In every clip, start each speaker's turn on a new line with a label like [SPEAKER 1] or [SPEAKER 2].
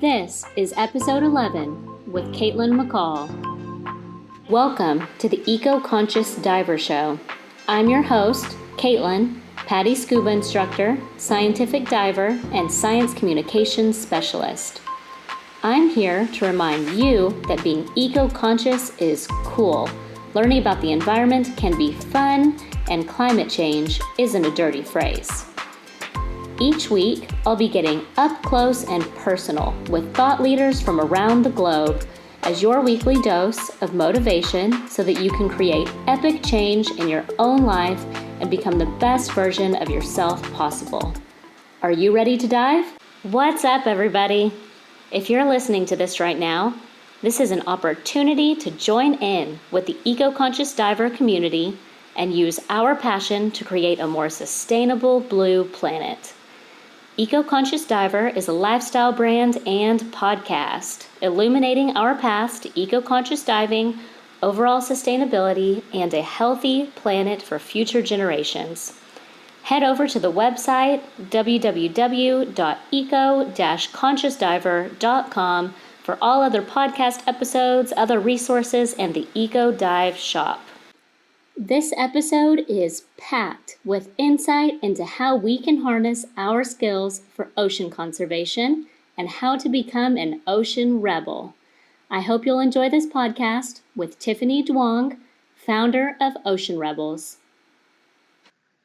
[SPEAKER 1] This is episode 11 with Caitlin McCall. Welcome to the Eco-Conscious Diver Show. I'm your host, Caitlin, PADI scuba instructor, scientific diver, and science communications specialist. I'm here to remind you that being eco-conscious is cool. Learning about the environment can be fun, and climate change isn't a dirty phrase. Each week, I'll be getting up close and personal with thought leaders from around the globe as your weekly dose of motivation so that you can create epic change in your own life and become the best version of yourself possible. Are you ready to dive? What's up, everybody? If you're listening to this right now, this is an opportunity to join in with the eco-conscious diver community and use our passion to create a more sustainable blue planet. Eco-Conscious Diver is a lifestyle brand and podcast, illuminating our path to eco-conscious diving, overall sustainability, and a healthy planet for future generations. Head over to the website www.eco-consciousdiver.com for all other podcast episodes, other resources, and the Eco Dive Shop. This episode is packed with insight into how we can harness our skills for ocean conservation and how to become an ocean rebel. I hope you'll enjoy this podcast with Tiffany Duong, founder of Ocean Rebels.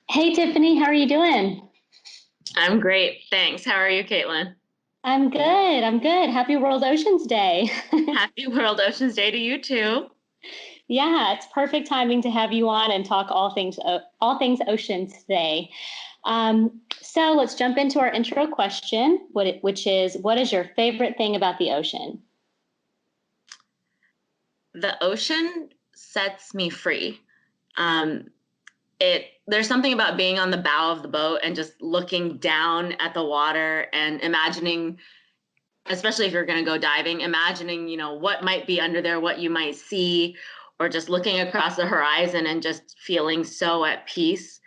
[SPEAKER 1] Hey Tiffany, how are you doing?
[SPEAKER 2] I'm great, thanks. How are you, Caitlin?
[SPEAKER 1] I'm good. Happy World Oceans Day.
[SPEAKER 2] Happy World Oceans Day to you too.
[SPEAKER 1] Yeah, it's perfect timing to have you on and talk all things oceans today. So let's jump into our intro question, which is, what is your favorite thing about the ocean?
[SPEAKER 2] The ocean sets me free. There's something about being on the bow of the boat and just looking down at the water and imagining, especially if you're going to go diving, imagining, what might be under there, what you might see, or just looking across the horizon and just feeling so at peace.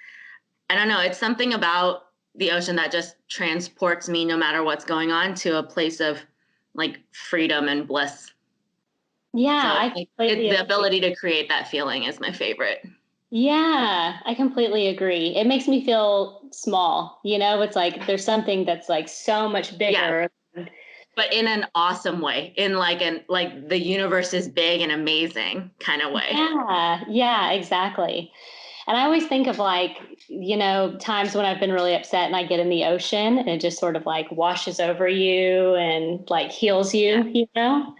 [SPEAKER 2] I don't know, it's something about the ocean that just transports me, no matter what's going on, to a place of like freedom and bliss.
[SPEAKER 1] Yeah,
[SPEAKER 2] so, the ability to create that feeling is my favorite.
[SPEAKER 1] Yeah, I completely agree. It makes me feel small, it's like there's something that's like so much bigger.
[SPEAKER 2] Yeah. But in an awesome way, in like the universe is big and amazing kind of way.
[SPEAKER 1] Yeah, exactly. And I always think of times when I've been really upset and I get in the ocean and it just sort of like washes over you and like heals you,
[SPEAKER 2] No,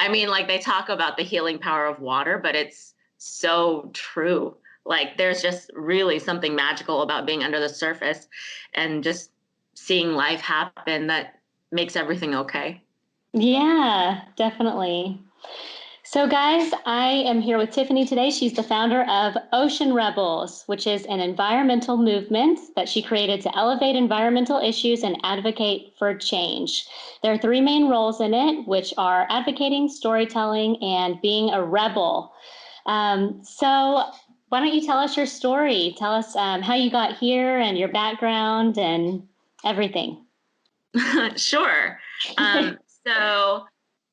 [SPEAKER 2] I mean, like they talk about the healing power of water, but it's so true. Like there's just really something magical about being under the surface and just seeing life happen that makes everything okay.
[SPEAKER 1] Yeah, definitely. So guys, I am here with Tiffany today. She's the founder of Ocean Rebels, which is an environmental movement that she created to elevate environmental issues and advocate for change. There are three main roles in it, which are advocating, storytelling, and being a rebel. So why don't you tell us your story? Tell us how you got here and your background and everything.
[SPEAKER 2] Sure. So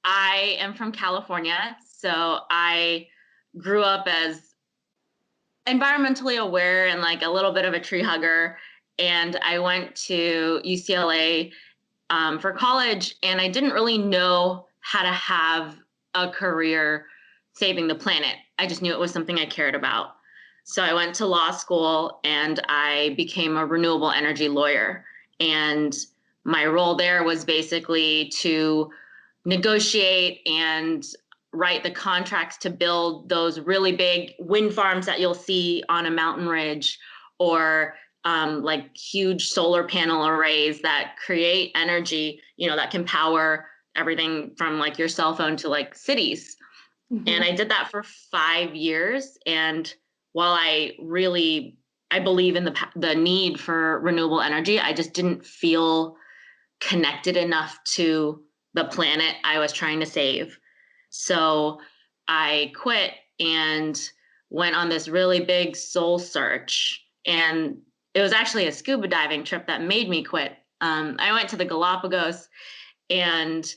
[SPEAKER 2] I am from California. So I grew up as environmentally aware and like a little bit of a tree hugger. And I went to UCLA for college, and I didn't really know how to have a career saving the planet. I just knew it was something I cared about. So I went to law school and I became a renewable energy lawyer. And my role there was basically to negotiate and write the contracts to build those really big wind farms that you'll see on a mountain ridge, or like huge solar panel arrays that create energy, that can power everything from like your cell phone to like cities. Mm-hmm. And I did that for 5 years. And while I believe in the need for renewable energy, I just didn't feel connected enough to the planet I was trying to save. So I quit and went on this really big soul search. And it was actually a scuba diving trip that made me quit. I went to the Galapagos And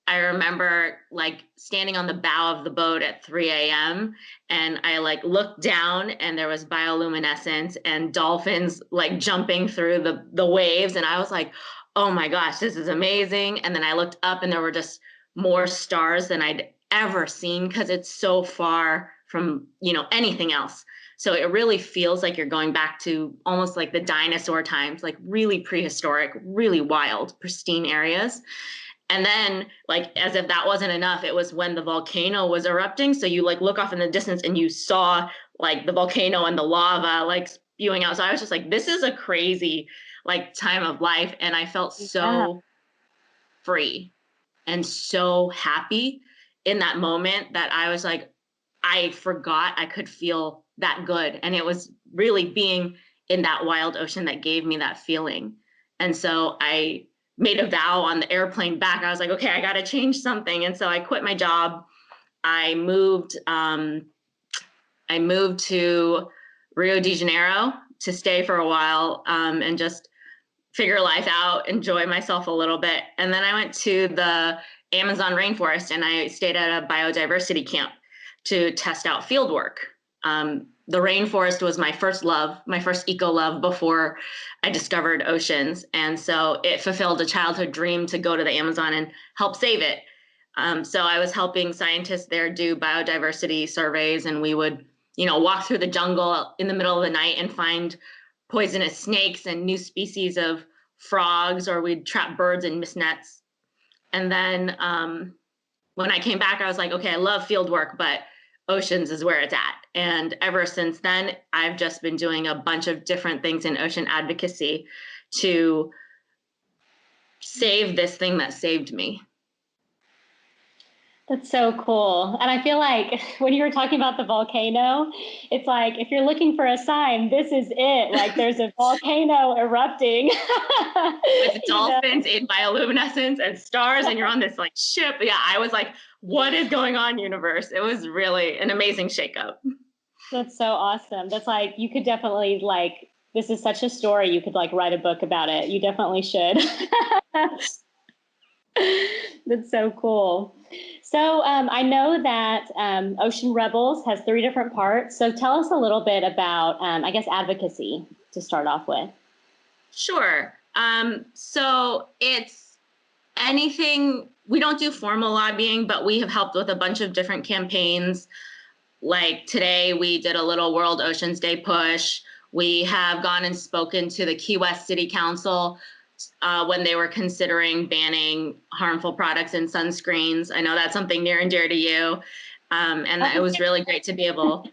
[SPEAKER 2] I remember like standing on the bow of the boat at 3 a.m. and I like looked down and there was bioluminescence and dolphins like jumping through the waves. And I was like, oh my gosh, this is amazing. And then I looked up and there were just more stars than I'd ever seen because it's so far from, anything else. So it really feels like you're going back to almost like the dinosaur times, like really prehistoric, really wild, pristine areas. And then, like, as if that wasn't enough, it was when the volcano was erupting. So you like look off in the distance and you saw like the volcano and the lava like spewing out. So I was just like, this is a crazy like time of life. And I felt
[SPEAKER 1] Yeah.
[SPEAKER 2] so free and so happy in that moment that I was like, I forgot I could feel that good. And it was really being in that wild ocean that gave me that feeling. And so I made a vow on the airplane back. I was like, okay, I got to change something. And so I quit my job. I moved. I moved to Rio de Janeiro to stay for a while and just figure life out, enjoy myself a little bit. And then I went to the Amazon rainforest and I stayed at a biodiversity camp to test out field work. The rainforest was my first love, my first eco love before I discovered oceans. And so it fulfilled a childhood dream to go to the Amazon and help save it. So I was helping scientists there do biodiversity surveys, and we would, walk through the jungle in the middle of the night and find poisonous snakes and new species of frogs, or we'd trap birds in mist nets. And then when I came back, I was like, okay, I love field work, but oceans is where it's at. And ever since then, I've just been doing a bunch of different things in ocean advocacy to save this thing that saved me.
[SPEAKER 1] That's so cool. And I feel like when you were talking about the volcano, it's like if you're looking for a sign, this is it. Like there's a volcano erupting.
[SPEAKER 2] With dolphins in bioluminescence and stars, and you're on this like ship. Yeah, I was like, what is going on, universe? It was really an amazing shakeup.
[SPEAKER 1] That's so awesome. That's like, you could definitely like, this is such a story. You could like write a book about it. You definitely should. That's so cool. So I know that Ocean Rebels has 3 different parts. So tell us a little bit about, I guess, advocacy to start off with.
[SPEAKER 2] Sure. So it's anything, we don't do formal lobbying, but we have helped with a bunch of different campaigns. Like today, we did a little World Oceans Day push. We have gone and spoken to the Key West City Council when they were considering banning harmful products and sunscreens. I know that's something near and dear to you. And it was really great to be able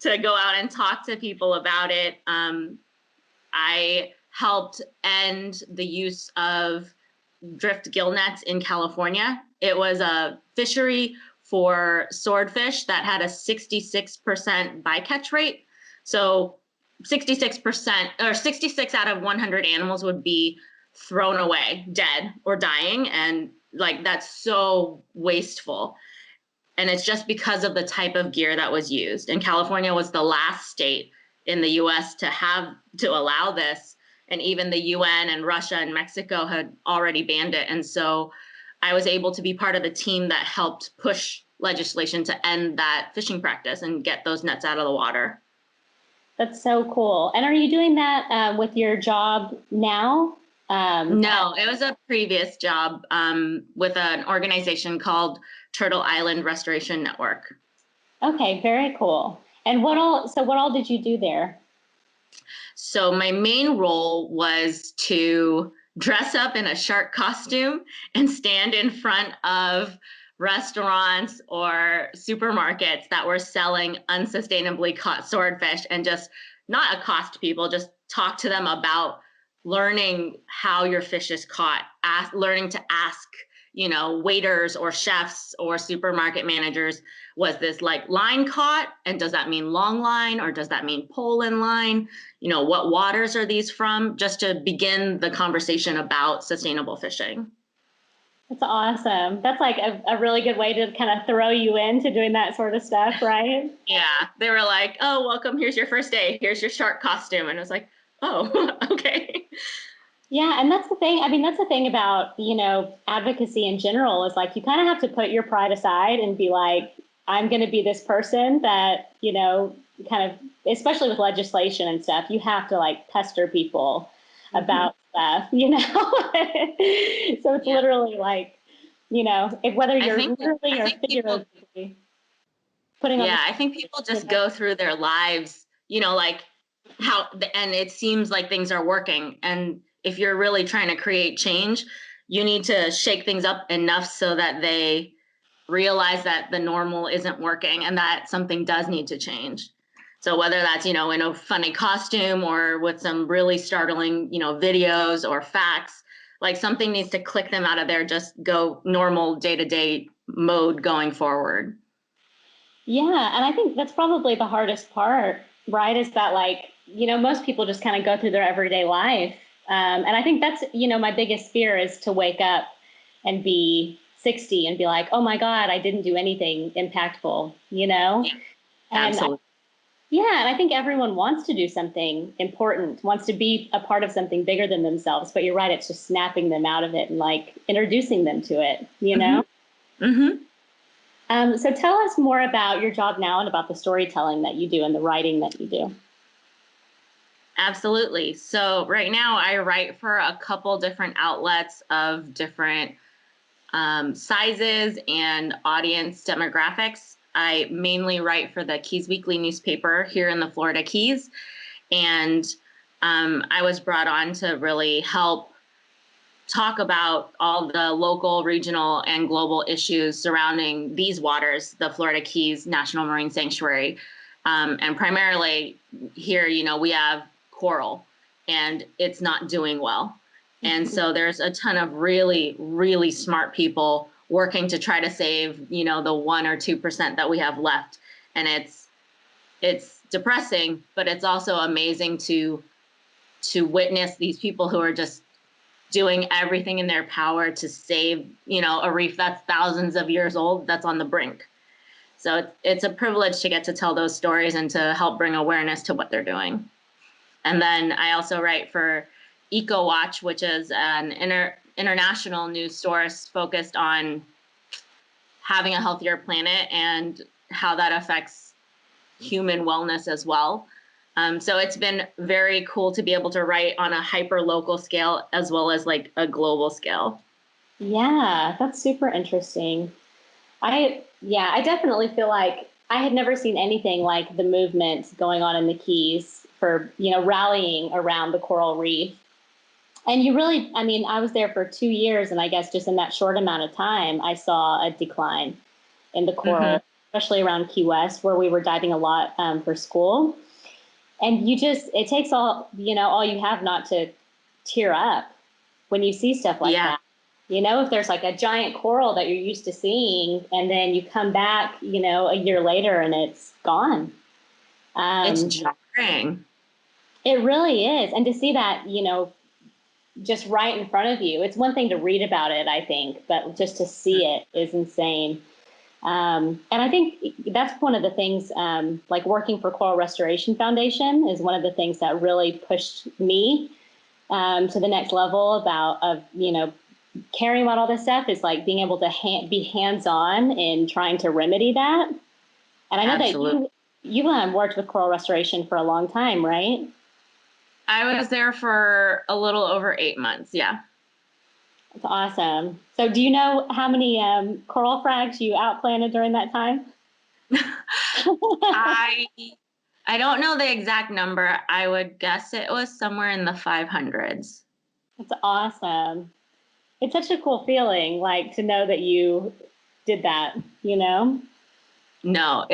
[SPEAKER 2] to go out and talk to people about it. I helped end the use of drift gill nets in California. It was a fishery for swordfish that had a 66% bycatch rate. So 66% or 66 out of 100 animals would be thrown away, dead or dying. And like, that's so wasteful. And it's just because of the type of gear that was used. And California was the last state in the US to allow this. And even the UN and Russia and Mexico had already banned it. And so I was able to be part of the team that helped push legislation to end that fishing practice and get those nets out of the water.
[SPEAKER 1] That's so cool. And are you doing that with your job now?
[SPEAKER 2] No, it was a previous job with an organization called Turtle Island Restoration Network.
[SPEAKER 1] Okay, very cool. And what all did you do there?
[SPEAKER 2] So my main role was to dress up in a shark costume and stand in front of restaurants or supermarkets that were selling unsustainably caught swordfish and just not accost people, just talk to them about learning how your fish is caught, learning to ask, waiters or chefs or supermarket managers, was this like line caught? And does that mean long line or does that mean pole in line? What waters are these from? Just to begin the conversation about sustainable fishing.
[SPEAKER 1] That's awesome. That's like a really good way to kind of throw you into doing that sort of stuff, right?
[SPEAKER 2] Yeah, they were like, oh, welcome, here's your first day. Here's your shark costume. And I was like, oh, okay.
[SPEAKER 1] Yeah, and that's the thing. I mean, that's the thing about, advocacy in general is like you kind of have to put your pride aside and be like, I'm going to be this person that, kind of, especially with legislation and stuff, you have to like pester people
[SPEAKER 2] Mhm.
[SPEAKER 1] about stuff. So it's
[SPEAKER 2] Yeah.
[SPEAKER 1] literally like, if whether
[SPEAKER 2] I
[SPEAKER 1] you're
[SPEAKER 2] think
[SPEAKER 1] literally
[SPEAKER 2] I
[SPEAKER 1] or
[SPEAKER 2] think people
[SPEAKER 1] figuratively putting on
[SPEAKER 2] Yeah,
[SPEAKER 1] the
[SPEAKER 2] I think people just go through their lives, like and it seems like things are working. And if you're really trying to create change, you need to shake things up enough so that they realize that the normal isn't working and that something does need to change. So whether that's, in a funny costume or with some really startling, videos or facts, like something needs to click them out of their just go normal day-to-day mode going forward.
[SPEAKER 1] Yeah, and I think that's probably the hardest part, right? Is that like, most people just kind of go through their everyday life. And I think that's, my biggest fear is to wake up and be 60 and be like, oh my God, I didn't do anything impactful,
[SPEAKER 2] Yeah,
[SPEAKER 1] And
[SPEAKER 2] absolutely.
[SPEAKER 1] yeah, and I think everyone wants to do something important, wants to be a part of something bigger than themselves. But you're right, it's just snapping them out of it and like introducing them to it.
[SPEAKER 2] Hmm. Hmm.
[SPEAKER 1] So tell us more about your job now and about the storytelling that you do and the writing that you do.
[SPEAKER 2] Absolutely. So right now I write for a couple different outlets of different sizes and audience demographics. I mainly write for the Keys Weekly newspaper here in the Florida Keys. And I was brought on to really help talk about all the local, regional, and global issues surrounding these waters, the Florida Keys National Marine Sanctuary. And primarily here, we have coral and it's not doing well. And so there's a ton of really, really smart people working to try to save, the 1 or 2% that we have left. And it's depressing, but it's also amazing to witness these people who are just doing everything in their power to save, a reef that's thousands of years old that's on the brink. So it's a privilege to get to tell those stories and to help bring awareness to what they're doing. And then I also write for Eco Watch, which is an international news source focused on having a healthier planet and how that affects human wellness as well. So it's been very cool to be able to write on a hyper local scale as well as like a global scale.
[SPEAKER 1] Yeah, that's super interesting. Yeah, I definitely feel like I had never seen anything like the movement going on in the Keys for, rallying around the coral reef. And you really, I mean, I was there for 2 years, and I guess just in that short amount of time, I saw a decline in the
[SPEAKER 2] Mm-hmm.
[SPEAKER 1] coral, especially around Key West, where we were diving a lot for school. And it takes all you have not to tear up when you see stuff like
[SPEAKER 2] Yeah,
[SPEAKER 1] that. If there's like a giant coral that you're used to seeing, and then you come back, a year later and it's gone.
[SPEAKER 2] it's
[SPEAKER 1] Um,
[SPEAKER 2] jarring.
[SPEAKER 1] it really is. And to see that, just right in front of you, it's one thing to read about it, I think, but just to see it is insane. And I think that's one of the things, like working for Coral Restoration Foundation is one of the things that really pushed me to the next level of, caring about all this stuff is like being able to be hands-on in trying to remedy that. And I know that
[SPEAKER 2] Absolutely.
[SPEAKER 1] you worked with coral restoration for a long time, right?
[SPEAKER 2] I was there for a little over 8 months. Yeah.
[SPEAKER 1] That's awesome. So do you know how many coral frags you outplanted during that time?
[SPEAKER 2] I I don't know the exact number. I would guess it was somewhere in the 500s.
[SPEAKER 1] That's awesome. It's such a cool feeling, like to know that you did that, you know?
[SPEAKER 2] No,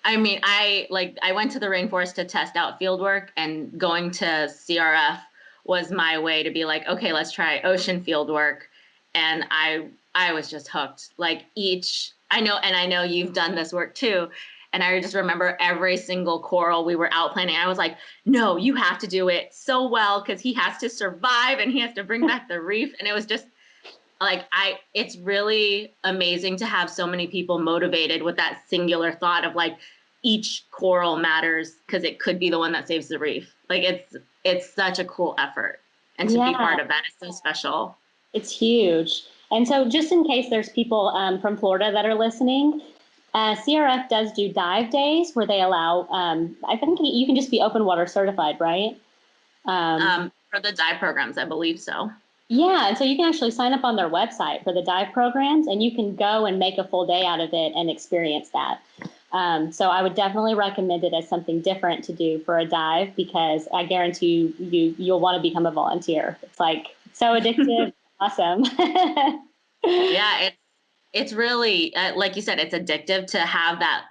[SPEAKER 2] I mean, I went to the rainforest to test out field work, and going to CRF was my way to be like, okay, let's try ocean field work. And I was just hooked. Like I know you've done this work too. And I just remember every single coral we were out planting. I was like, no, you have to do it so well because he has to survive and he has to bring back the reef. And it was just like it's really amazing to have so many people motivated with that singular thought of like each coral matters because it could be the one that saves the reef. Like it's such a cool effort. And to be
[SPEAKER 1] Yeah,
[SPEAKER 2] part of that is so special.
[SPEAKER 1] it's huge. And so just in case there's people from Florida that are listening, CRF does do dive days where they allow, I think you can just be open water certified, right?
[SPEAKER 2] For the dive programs, I believe so.
[SPEAKER 1] Yeah, and so you can actually sign up on their website for the dive programs, and you can go and make a full day out of it and experience that. So I would definitely recommend it as something different to do for a dive, because I guarantee you'll want to become a volunteer. It's like so addictive, awesome.
[SPEAKER 2] Yeah, it's really like you said, it's addictive to have that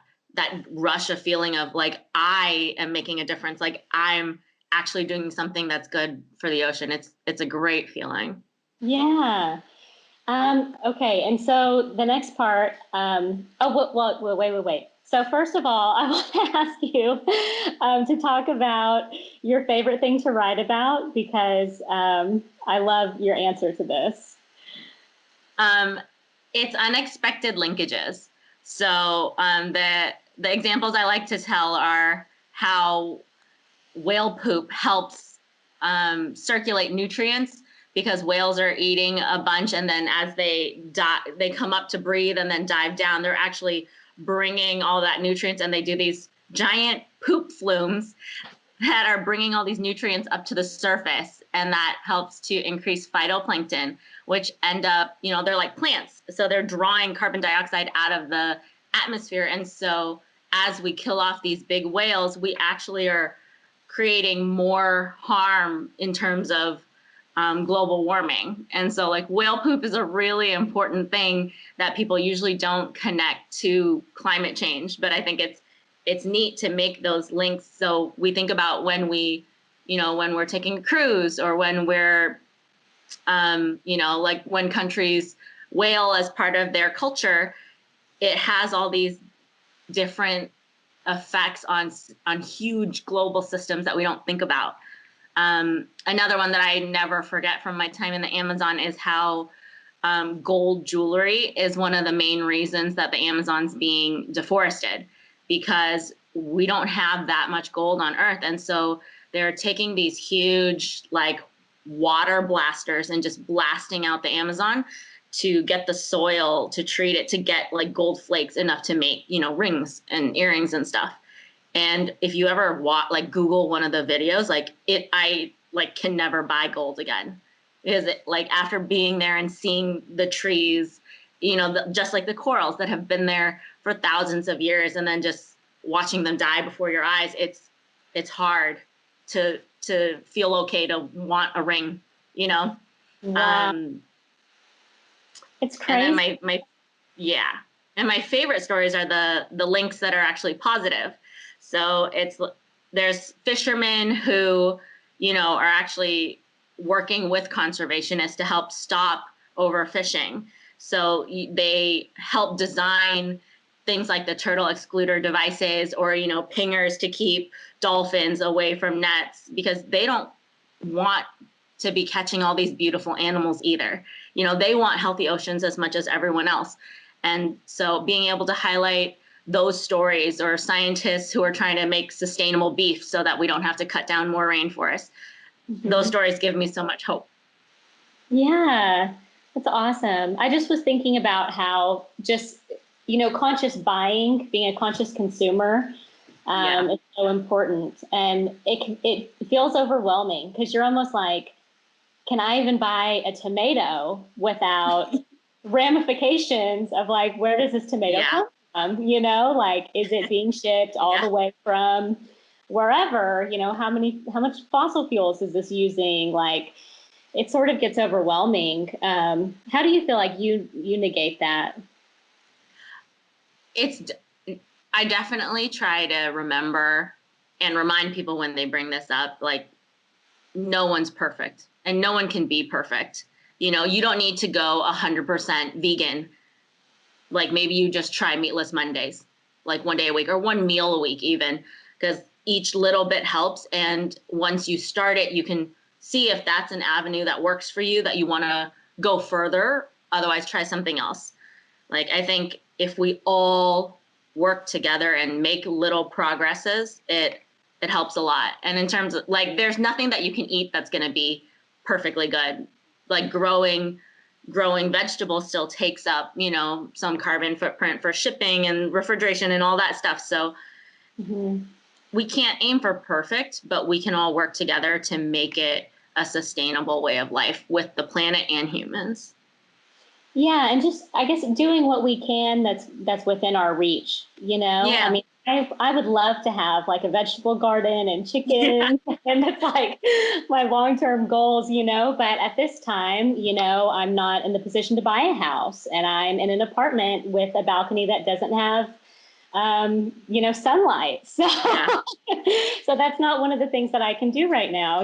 [SPEAKER 2] rush of feeling of like I am making a difference, like I'm actually doing something that's good for the ocean. It's a great feeling.
[SPEAKER 1] Yeah. Okay, and so the next part, wait. So first of all, I want to ask you to talk about your favorite thing to write about, because I love your answer to this.
[SPEAKER 2] Um, it's unexpected linkages. So the examples I like to tell are how whale poop helps circulate nutrients, because whales are eating a bunch, and then as they they come up to breathe and then dive down, they're actually bringing all that nutrients, and they do these giant poop flumes that are bringing all these nutrients up to the surface, and that helps to increase phytoplankton, which end up, they're like plants, so they're drawing carbon dioxide out of the atmosphere. And so as we kill off these big whales, we actually are creating more harm in terms of global warming. And so like whale poop is a really important thing that people usually don't connect to climate change, but I think it's neat to make those links. So we think about when when we're taking a cruise, or when we're like when countries whale as part of their culture, it has all these different effects on huge global systems that we don't think about. Another one that I never forget from my time in the Amazon is how gold jewelry is one of the main reasons that the Amazon's being deforested, because we don't have that much gold on Earth. And so they're taking these huge like water blasters and just blasting out the Amazon to get the soil, to treat it, to get like gold flakes enough to make, rings and earrings and stuff. And if you ever like Google one of the videos, I can never buy gold again, because like after being there and seeing the trees, just like the corals that have been there for thousands of years, and then just watching them die before your eyes, it's hard to feel okay to want a ring,
[SPEAKER 1] Wow,
[SPEAKER 2] Um,
[SPEAKER 1] it's
[SPEAKER 2] and then
[SPEAKER 1] crazy.
[SPEAKER 2] yeah. And my favorite stories are the links that are actually positive. So there's fishermen who, are actually working with conservationists to help stop overfishing. So they help design things like the turtle excluder devices, or, pingers to keep dolphins away from nets, because they don't want to be catching all these beautiful animals either. They want healthy oceans as much as everyone else. And so being able to highlight those stories, or scientists who are trying to make sustainable beef so that we don't have to cut down more rainforests, those
[SPEAKER 1] Mhm.
[SPEAKER 2] stories give me so much hope.
[SPEAKER 1] Yeah, that's awesome. I just was thinking about how just, conscious buying, being a conscious consumer,
[SPEAKER 2] Yeah.
[SPEAKER 1] is so important. And it feels overwhelming, because you're almost like, can I even buy a tomato without ramifications of like, where does this tomato
[SPEAKER 2] Yeah.
[SPEAKER 1] come from? Like, is it being shipped all
[SPEAKER 2] Yeah.
[SPEAKER 1] the way from wherever? How much fossil fuels is this using? Like, it sort of gets overwhelming. How do you feel like you negate that?
[SPEAKER 2] It's I definitely try to remember and remind people when they bring this up, like, no one's perfect and no one can be perfect. You don't need to go 100% vegan. Like maybe you just try meatless Mondays, like one day a week or one meal a week, even, because each little bit helps. And once you start it, you can see if that's an avenue that works for you, that you want to go further. Otherwise, try something else. Like, I think if we all work together and make little progresses, it helps a lot. And in terms of like, there's nothing that you can eat that's going to be perfectly good. Like growing vegetables still takes up, some carbon footprint for shipping and refrigeration and all that stuff. So we can't aim for perfect, but we can all work together to make it a sustainable way of life with the planet and humans.
[SPEAKER 1] Yeah, and just I guess doing what we can that's within our reach,
[SPEAKER 2] Yeah.
[SPEAKER 1] I mean, I would love to have like a vegetable garden and chickens, and that's like my long-term goals, but at this time, I'm not in the position to buy a house, and I'm in an apartment with a balcony that doesn't have sunlight. So,
[SPEAKER 2] Yeah.
[SPEAKER 1] so that's not one of the things that I can do right now,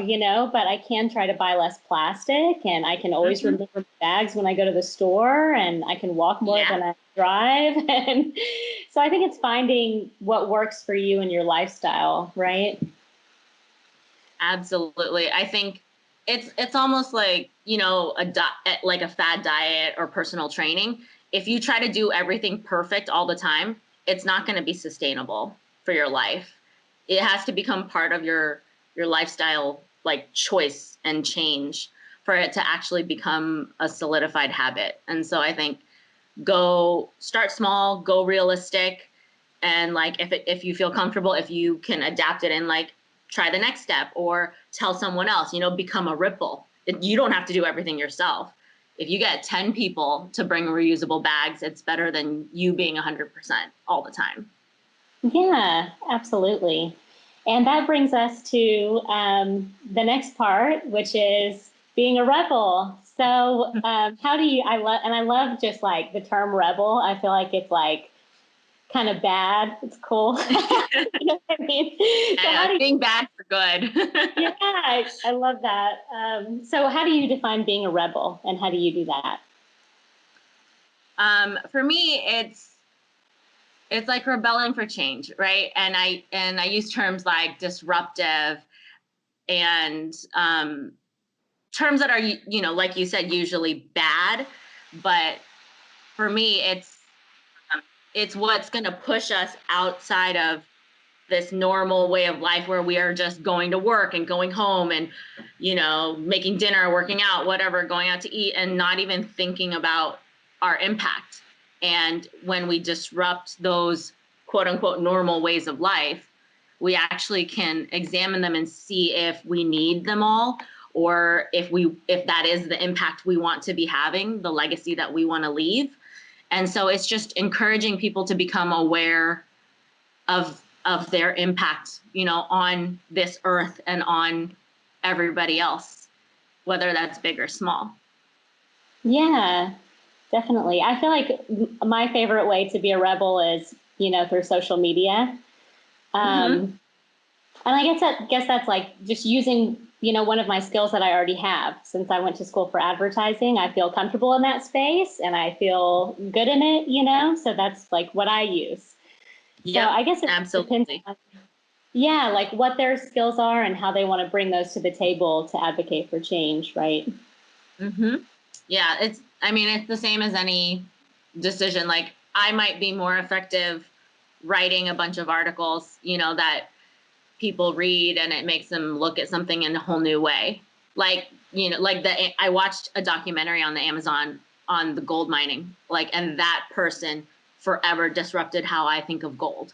[SPEAKER 1] but I can try to buy less plastic, and I can always remember bags when I go to the store, and I can walk more than I drive. And so I think it's finding what works for you and your lifestyle, right?
[SPEAKER 2] Absolutely. I think it's almost like, like a fad diet or personal training. If you try to do everything perfect all the time, it's not going to be sustainable for your life. It has to become part of your lifestyle, like choice and change, for it to actually become a solidified habit. And so I think go start small, go realistic, and like if you feel comfortable, if you can adapt it and like try the next step or tell someone else, become a ripple. You don't have to do everything yourself. If you get 10 people to bring reusable bags, it's better than you being 100% all the time.
[SPEAKER 1] Yeah, absolutely. And that brings us to the next part, which is being a rebel. So, how do you? I love just like the term rebel. I feel like it's like kind of bad. It's cool. You know what I mean? So how do you,
[SPEAKER 2] being bad for good.
[SPEAKER 1] yeah, I love that. So, how do you define being a rebel, and how do you do that?
[SPEAKER 2] For me, it's like rebelling for change, right? And I use terms like disruptive and terms that are, like you said, usually bad, but for me, it's what's going to push us outside of this normal way of life where we are just going to work and going home and, making dinner, working out, whatever, going out to eat, and not even thinking about our impact. And when we disrupt those quote unquote normal ways of life, we actually can examine them and see if we need them all, or if that is the impact we want to be having, the legacy that we want to leave. And so it's just encouraging people to become aware of their impact, on this earth and on everybody else, whether that's big or small.
[SPEAKER 1] Yeah, definitely. I feel like my favorite way to be a rebel is, through social media. And I guess that's like just using, one of my skills that I already have. Since I went to school for advertising, I feel comfortable in that space and I feel good in it, so that's like what I use.
[SPEAKER 2] Yeah,
[SPEAKER 1] so I guess it
[SPEAKER 2] absolutely.
[SPEAKER 1] depends on, yeah, like what their skills are and how they want to bring those to the table to advocate for change, right?
[SPEAKER 2] Yeah, it's the same as any decision. Like I might be more effective writing a bunch of articles, that people read and it makes them look at something in a whole new way. Like, I watched a documentary on the Amazon on the gold mining, and that person forever disrupted how I think of gold.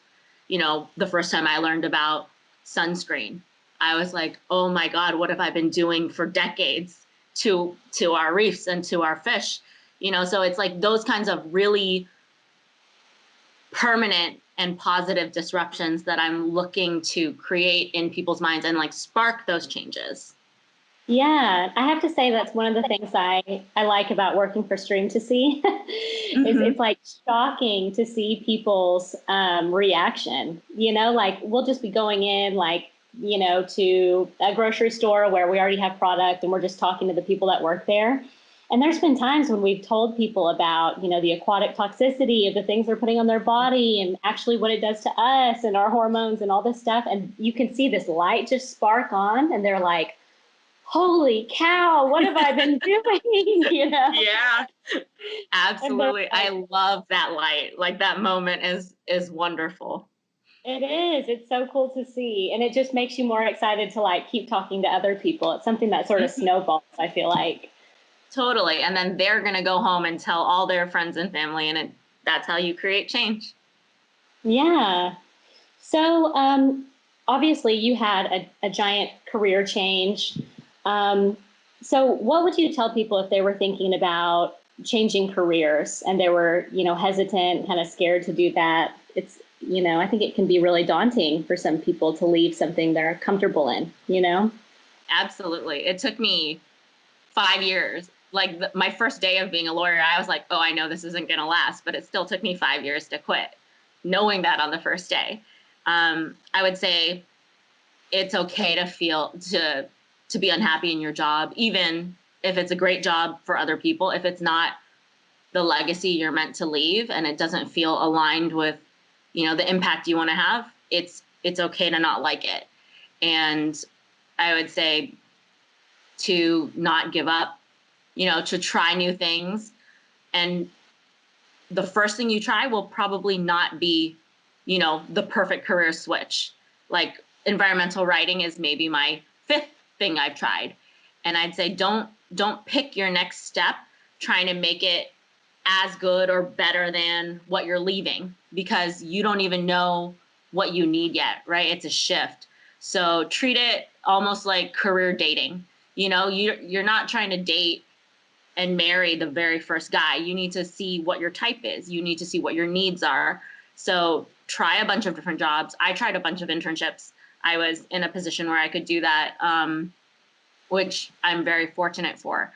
[SPEAKER 2] The first time I learned about sunscreen, I was like, oh my God, what have I been doing for decades to our reefs and to our fish? So it's like those kinds of really permanent and positive disruptions that I'm looking to create in people's minds and like spark those changes.
[SPEAKER 1] Yeah, I have to say that's one of the things I like about working for Stream to See is it's like shocking to see people's reaction. Like we'll just be going in like, to a grocery store where we already have product and we're just talking to the people that work there. And there's been times when we've told people about, the aquatic toxicity of the things they're putting on their body and actually what it does to us and our hormones and all this stuff. And you can see this light just spark on and they're like, holy cow, what have I been doing?
[SPEAKER 2] Yeah, absolutely. I love that light. Like that moment is wonderful.
[SPEAKER 1] It is. It's so cool to see. And it just makes you more excited to like keep talking to other people. It's something that sort of snowballs, I feel like.
[SPEAKER 2] Totally. And then they're going to go home and tell all their friends and family, and that's how you create change.
[SPEAKER 1] Yeah. So obviously you had a giant career change. Um, so what would you tell people if they were thinking about changing careers and they were, hesitant, kind of scared to do that? It's, I think it can be really daunting for some people to leave something they're comfortable in.
[SPEAKER 2] Absolutely. It took me 5 years. Like my first day of being a lawyer, I was like, oh, I know this isn't going to last, but it still took me 5 years to quit, knowing that on the first day. I would say it's okay to feel to be unhappy in your job, even if it's a great job for other people. If it's not the legacy you're meant to leave and it doesn't feel aligned with, the impact you want to have, it's okay to not like it. And I would say to not give up, to try new things. And the first thing you try will probably not be, the perfect career switch. Like environmental writing is maybe my fifth thing I've tried. And I'd say don't pick your next step trying to make it as good or better than what you're leaving, because you don't even know what you need yet, right? It's a shift. So treat it almost like career dating. You're not trying to date and marry the very first guy. You need to see what your type is. You need to see what your needs are. So try a bunch of different jobs. I tried a bunch of internships. I was in a position where I could do that, which I'm very fortunate for.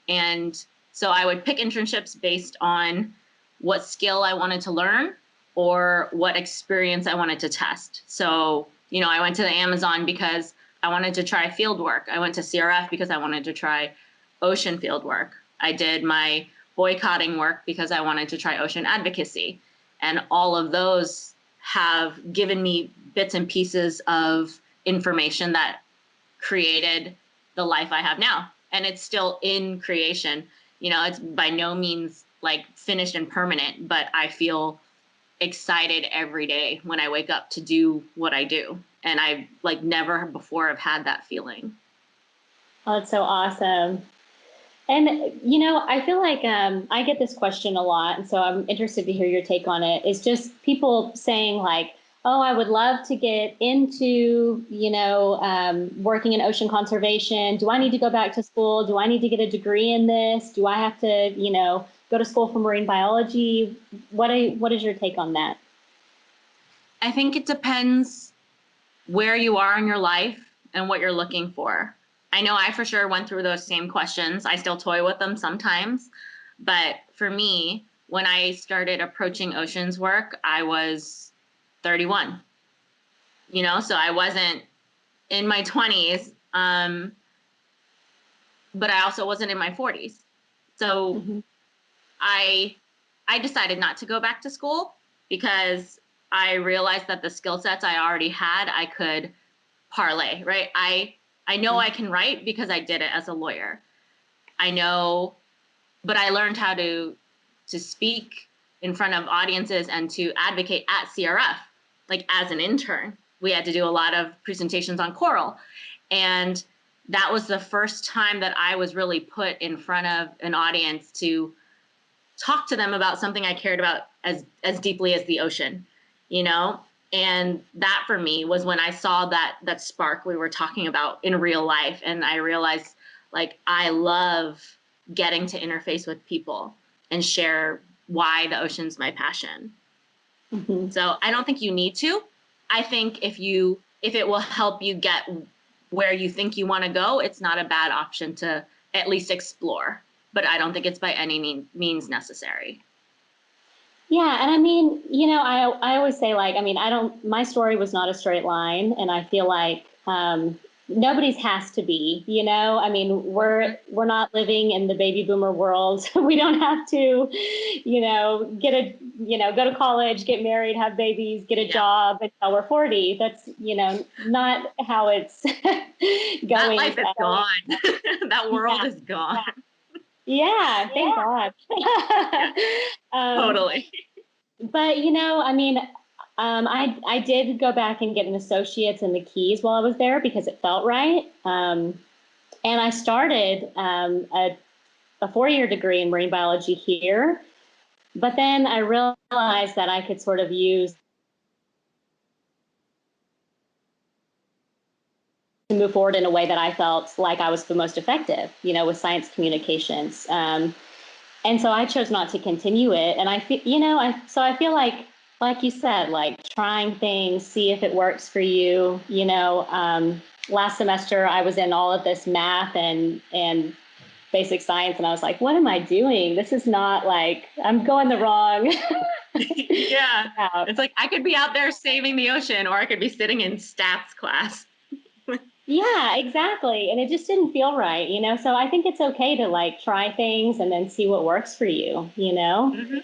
[SPEAKER 2] And so I would pick internships based on what skill I wanted to learn or what experience I wanted to test. So, I went to the Amazon because I wanted to try field work. I went to CRF because I wanted to try ocean field work. I did my boycotting work because I wanted to try ocean advocacy. And all of those have given me bits and pieces of information that created the life I have now. And it's still in creation. It's by no means like finished and permanent, but I feel excited every day when I wake up to do what I do. And I like never before have had that feeling.
[SPEAKER 1] Oh, that's so awesome. And, I feel like I get this question a lot. And so I'm interested to hear your take on it. It's just people saying, like, oh, I would love to get into, working in ocean conservation. Do I need to go back to school? Do I need to get a degree in this? Do I have to, go to school for marine biology? What is your take on that?
[SPEAKER 2] I think it depends where you are in your life and what you're looking for. I know I for sure went through those same questions. I still toy with them sometimes. But for me, when I started approaching oceans work, I was 31. So I wasn't in my 20s, but I also wasn't in my 40s. So I decided not to go back to school because I realized that the skill sets I already had, I could parlay, right? I know I can write because I did it as a lawyer. I know, but I learned how to speak in front of audiences and to advocate at CRF, like as an intern. We had to do a lot of presentations on coral. And that was the first time that I was really put in front of an audience to talk to them about something I cared about as deeply as the ocean, And that for me was when I saw that spark we were talking about in real life. And I realized, like, I love getting to interface with people and share why the ocean's my passion. So I don't think you need to. I think if it will help you get where you think you want to go, it's not a bad option to at least explore. But I don't think it's by any means necessary.
[SPEAKER 1] Yeah. And I mean, I always say, like, I mean, my story was not a straight line. And I feel like nobody's has to be, I mean, we're not living in the baby boomer world. We don't have to, go to college, get married, have babies, get a job until we're 40. That's, not how it's going.
[SPEAKER 2] That life is gone. That world is gone.
[SPEAKER 1] Yeah, thank God.
[SPEAKER 2] Totally.
[SPEAKER 1] But, I mean, I did go back and get an associate's in the Keys while I was there because it felt right. And I started a 4-year degree in marine biology here, but then I realized that I could sort of use to move forward in a way that I felt like I was the most effective, with science communications. And so I chose not to continue it. And I feel, I feel like you said, like trying things, see if it works for you. Last semester I was in all of this math and basic science, and I was like, what am I doing? This is not like, I'm going the wrong.
[SPEAKER 2] Yeah. It's like I could be out there saving the ocean, or I could be sitting in stats class.
[SPEAKER 1] Yeah, exactly. And it just didn't feel right, So I think it's okay to like try things and then see what works for you,
[SPEAKER 2] Mm-hmm.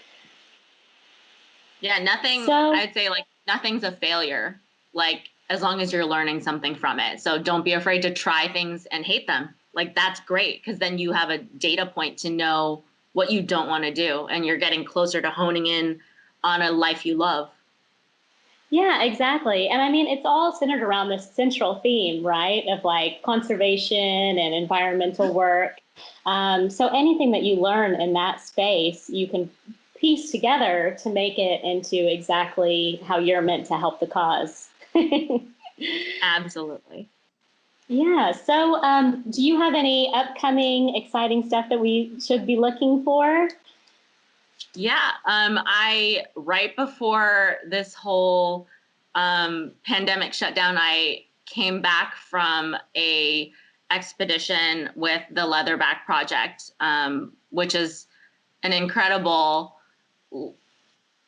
[SPEAKER 2] Yeah, I'd say like nothing's a failure, like as long as you're learning something from it. So don't be afraid to try things and hate them. Like that's great, because then you have a data point to know what you don't want to do, and you're getting closer to honing in on a life you love.
[SPEAKER 1] Yeah, exactly. And I mean, it's all centered around this central theme, right? Of like conservation and environmental work. So anything that you learn in that space, you can piece together to make it into exactly how you're meant to help the cause.
[SPEAKER 2] Absolutely.
[SPEAKER 1] Yeah. So do you have any upcoming exciting stuff that we should be looking for?
[SPEAKER 2] Yeah. I right before this whole pandemic shutdown, I came back from a expedition with the Leatherback Project, which is an incredible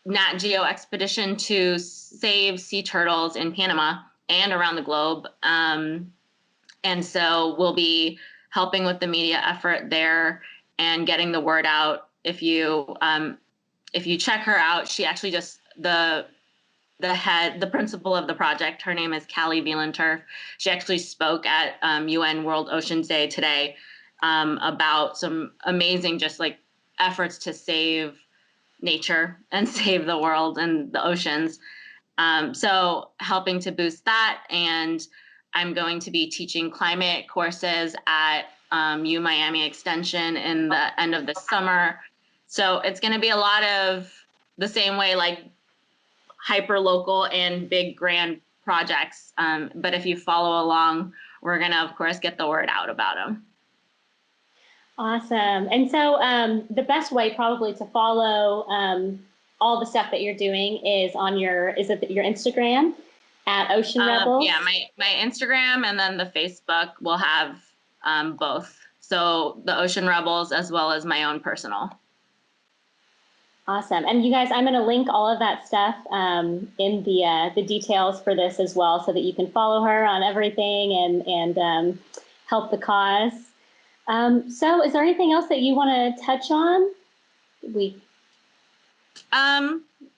[SPEAKER 2] Nat Geo expedition to save sea turtles in Panama and around the globe. And so we'll be helping with the media effort there and getting the word out. If you check her out, she actually just the principal of the project, her name is Callie Wielenturf. She actually spoke at UN World Oceans Day today about some amazing just like efforts to save nature and save the world and the oceans. So helping to boost that. And I'm going to be teaching climate courses at U Miami Extension in the end of the summer. So it's going to be a lot of the same way, like hyper local and big grand projects. But if you follow along, we're going to, of course, get the word out about them.
[SPEAKER 1] Awesome. And so the best way probably to follow all the stuff that you're doing is on your Instagram at Ocean Rebels?
[SPEAKER 2] Yeah, my Instagram and then the Facebook will have both. So the Ocean Rebels as well as my own personal.
[SPEAKER 1] Awesome. And you guys, I'm going to link all of that stuff in the details for this as well, so that you can follow her on everything and help the cause. So is there anything else that you want to touch on?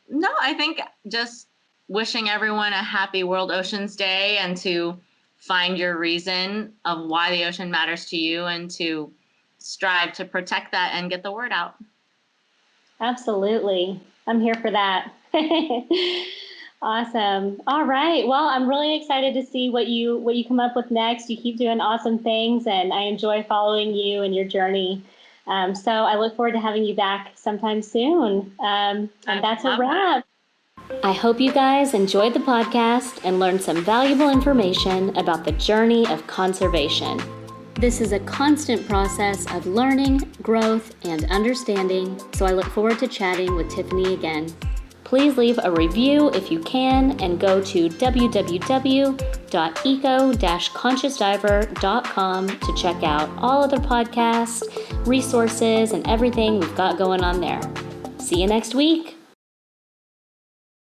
[SPEAKER 2] No, I think just wishing everyone a happy World Oceans Day, and to find your reason of why the ocean matters to you, and to strive to protect that and get the word out.
[SPEAKER 1] Absolutely. I'm here for that. Awesome. All right. Well, I'm really excited to see what you come up with next. You keep doing awesome things, and I enjoy following you and your journey. So I look forward to having you back sometime soon. And that's a wrap. I hope you guys enjoyed the podcast and learned some valuable information about the journey of conservation. This is a constant process of learning, growth, and understanding, so I look forward to chatting with Tiffany again. Please leave a review if you can, and go to www.eco-consciousdiver.com to check out all other podcasts, resources, and everything we've got going on there. See you next week.